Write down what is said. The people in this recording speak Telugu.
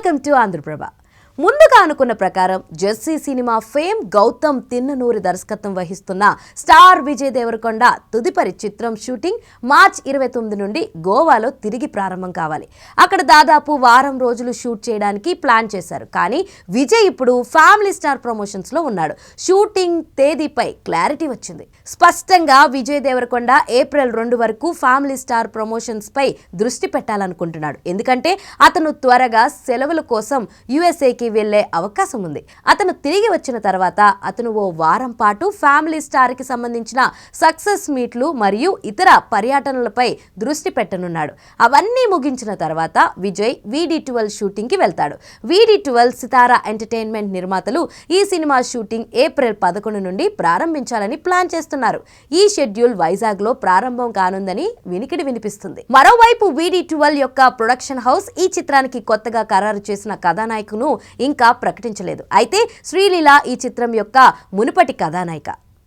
Welcome to Andhraprabha. ముందుగా అనుకున్న ప్రకారం Jersey cinema fame Gautam Tinnanuri దర్శకత్వం వహిస్తున్న స్టార్ విజయ్ దేవరకొండ తదుపరి చిత్రం షూటింగ్ మార్చి 29 నుండి గోవాలో తిరిగి ప్రారంభం కావాలి. అక్కడ దాదాపు వారం రోజులు షూట్ చేయడానికి ప్లాన్ చేశారు. కానీ విజయ్ ఇప్పుడు ఫ్యామిలీ స్టార్ ప్రమోషన్స్ లో ఉన్నాడు. షూటింగ్ తేదీపై క్లారిటీ వచ్చింది. స్పష్టంగా విజయ్ దేవరకొండ ఏప్రిల్ 2 వరకు ఫ్యామిలీ స్టార్ ప్రమోషన్స్ పై దృష్టి పెట్టాలనుకుంటున్నాడు. ఎందుకంటే అతను త్వరగా సెలవుల కోసం యుఎస్ఏకి వెళ్లే అవకాశం ఉంది. అతను తిరిగి వచ్చిన తర్వాత అతను ఓ వారం పాటు ఫ్యామిలీ స్టార్ కి సంబంధించిన సక్సెస్ మీట్లు మరియు ఇతర పర్యటనలపై దృష్టి పెట్టనున్నాడు. అవన్నీ ముగించిన తర్వాత విజయ్ VD12 షూటింగ్ కి వెళ్తాడు. VD12 సితారా ఎంటర్టైన్మెంట్ నిర్మాతలు ఈ సినిమా షూటింగ్ ఏప్రిల్ 11 నుండి ప్రారంభించాలని ప్లాన్ చేస్తున్నారు. ఈ షెడ్యూల్ వైజాగ్ లో ప్రారంభం కానుందని వినికిడి వినిపిస్తుంది. మరోవైపు VD12 యొక్క ప్రొడక్షన్ హౌస్ ఈ చిత్రానికి కొత్తగా ఖరారు చేసిన కథానాయకును ఇంకా ప్రకటించలేదు. అయితే శ్రీలీల ఈ చిత్రం యొక్క మునుపటి కథానాయిక.